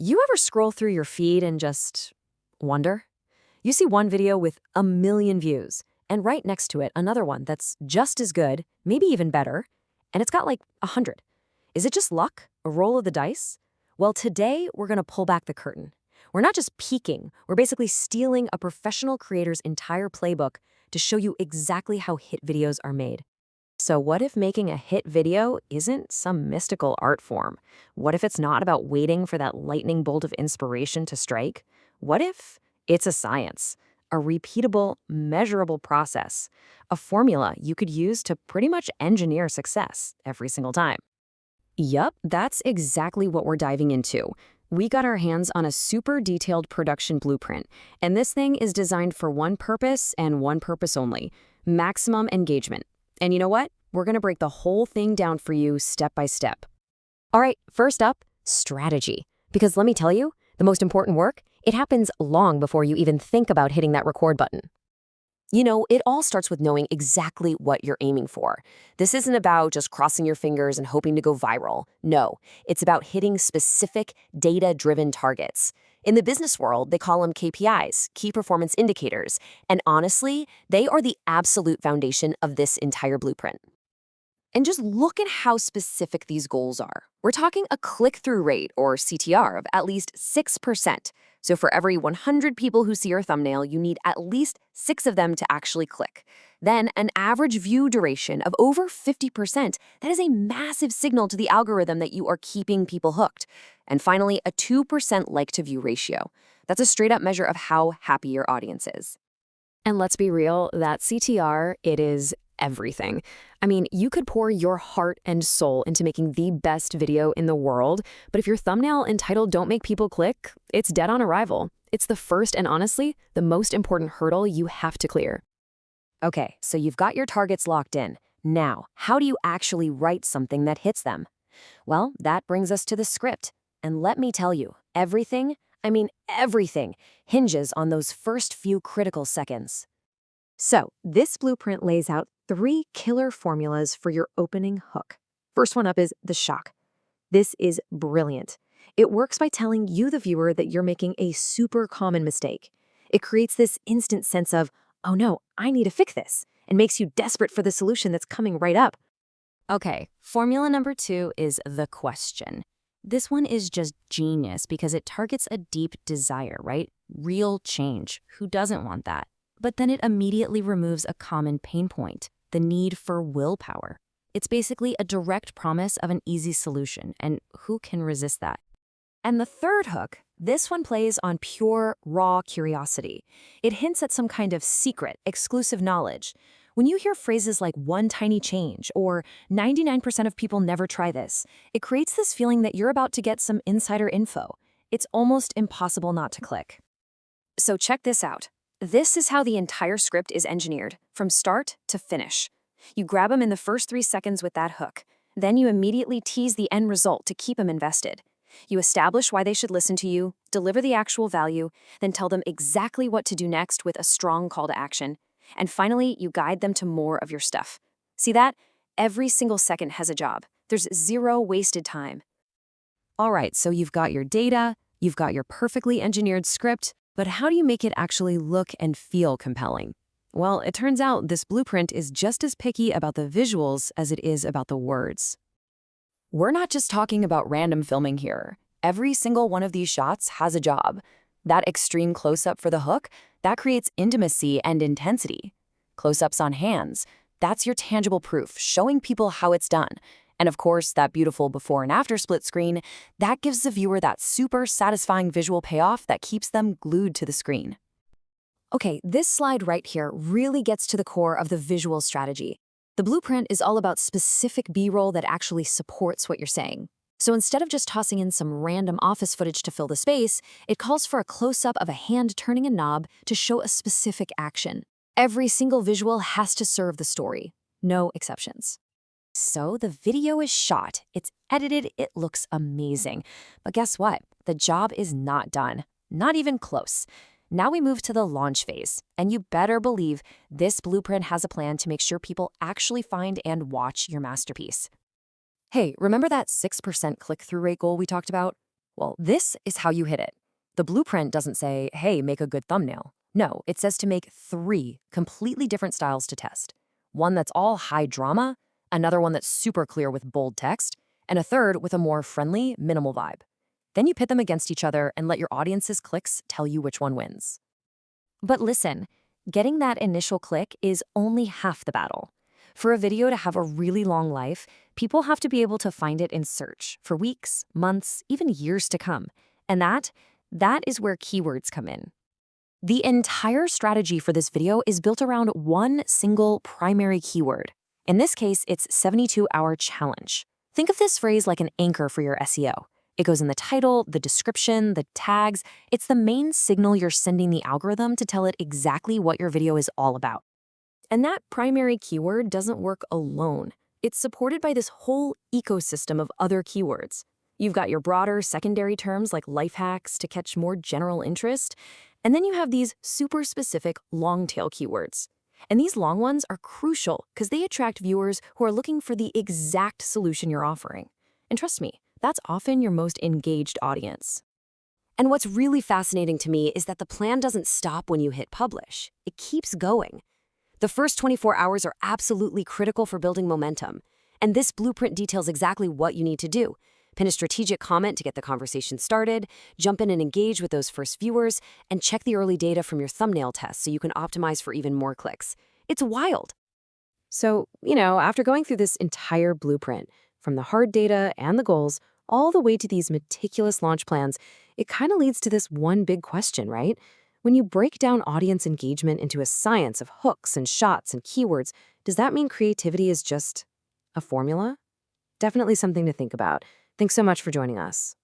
You ever scroll through your feed and just wonder? You see one video with a million views, and right next to it, another one that's just as good, maybe even better, and it's got like 100. Is it just luck? A roll of the dice? Well, today we're going to pull back the curtain. We're not just peeking, we're basically stealing a professional creator's entire playbook to show you exactly how hit videos are made. So what if making a hit video isn't some mystical art form? What if it's not about waiting for that lightning bolt of inspiration to strike? What if it's a science, a repeatable, measurable process, a formula you could use to pretty much engineer success every single time? Yup, that's exactly what we're diving into. We got our hands on a super detailed production blueprint, and this thing is designed for one purpose and one purpose only: maximum engagement. And you know what? We're going to break the whole thing down for you step by step. All right, first up, strategy. Because let me tell you, the most important work, it happens long before you even think about hitting that record button. You know, it all starts with knowing exactly what you're aiming for. This isn't about just crossing your fingers and hoping to go viral. No, it's about hitting specific data-driven targets. In the business world, they call them KPIs, key performance indicators, and honestly, they are the absolute foundation of this entire blueprint. And just look at how specific these goals are. We're talking a click-through rate, or CTR, of at least 6%. So for every 100 people who see your thumbnail, you need at least 6 of them to actually click. Then an average view duration of over 50%. That is a massive signal to the algorithm that you are keeping people hooked. And finally, a 2% like-to-view ratio. That's a straight-up measure of how happy your audience is. And let's be real, that CTR, it is everything. I mean, you could pour your heart and soul into making the best video in the world, but if your thumbnail and title don't make people click, it's dead on arrival. It's the first and honestly, the most important hurdle you have to clear. Okay, so you've got your targets locked in. Now, how do you actually write something that hits them? Well, that brings us to the script. And let me tell you, everything, I mean everything, hinges on those first few critical seconds. So, this blueprint lays out 3 killer formulas for your opening hook. First one up is the shock. This is brilliant. It works by telling you, the viewer, that you're making a super common mistake. It creates this instant sense of, oh no, I need to fix this, and makes you desperate for the solution that's coming right up. Okay, formula number 2 is the question. This one is just genius because it targets a deep desire, right? Real change. Who doesn't want that? But then it immediately removes a common pain point, the need for willpower. It's basically a direct promise of an easy solution, and who can resist that? And the third hook, this one plays on pure, raw curiosity. It hints at some kind of secret, exclusive knowledge. When you hear phrases like one tiny change or 99% of people never try this, it creates this feeling that you're about to get some insider info. It's almost impossible not to click. So check this out. This is how the entire script is engineered, from start to finish. You grab them in the first 3 seconds with that hook. Then you immediately tease the end result to keep them invested. You establish why they should listen to you, deliver the actual value, then tell them exactly what to do next with a strong call to action. And finally, you guide them to more of your stuff. See that? Every single second has a job. There's 0 wasted time. All right, so you've got your data, you've got your perfectly engineered script, but how do you make it actually look and feel compelling? Well, it turns out this blueprint is just as picky about the visuals as it is about the words. We're not just talking about random filming here. Every single one of these shots has a job. That extreme close-up for the hook, that creates intimacy and intensity. Close-ups on hands, that's your tangible proof, showing people how it's done. And of course, that beautiful before and after split screen, that gives the viewer that super satisfying visual payoff that keeps them glued to the screen. Okay, this slide right here really gets to the core of the visual strategy. The blueprint is all about specific B-roll that actually supports what you're saying. So instead of just tossing in some random office footage to fill the space, it calls for a close-up of a hand turning a knob to show a specific action. Every single visual has to serve the story. No exceptions. So the video is shot, it's edited, it looks amazing. But guess what? The job is not done. Not even close. Now we move to the launch phase, and you better believe this blueprint has a plan to make sure people actually find and watch your masterpiece. Hey, remember that 6% click-through rate goal we talked about? Well, this is how you hit it. The blueprint doesn't say, hey, make a good thumbnail. No, it says to make 3 completely different styles to test. One that's all high drama, another one that's super clear with bold text, and a third with a more friendly, minimal vibe. Then you pit them against each other and let your audience's clicks tell you which one wins. But listen, getting that initial click is only half the battle. For a video to have a really long life, people have to be able to find it in search for weeks, months, even years to come. And that is where keywords come in. The entire strategy for this video is built around one single primary keyword. In this case, it's 72-hour challenge. Think of this phrase like an anchor for your SEO. It goes in the title, the description, the tags. It's the main signal you're sending the algorithm to tell it exactly what your video is all about. And that primary keyword doesn't work alone. It's supported by this whole ecosystem of other keywords. You've got your broader secondary terms like life hacks to catch more general interest, and then you have these super specific long-tail keywords. And these long ones are crucial because they attract viewers who are looking for the exact solution you're offering. And trust me, that's often your most engaged audience. And what's really fascinating to me is that the plan doesn't stop when you hit publish. It keeps going. The first 24 hours are absolutely critical for building momentum. And this blueprint details exactly what you need to do. Pin a strategic comment to get the conversation started, jump in and engage with those first viewers, and check the early data from your thumbnail test so you can optimize for even more clicks. It's wild. So, after going through this entire blueprint, from the hard data and the goals, all the way to these meticulous launch plans, it kind of leads to this one big question, right? When you break down audience engagement into a science of hooks and shots and keywords, does that mean creativity is just a formula? Definitely something to think about. Thanks so much for joining us.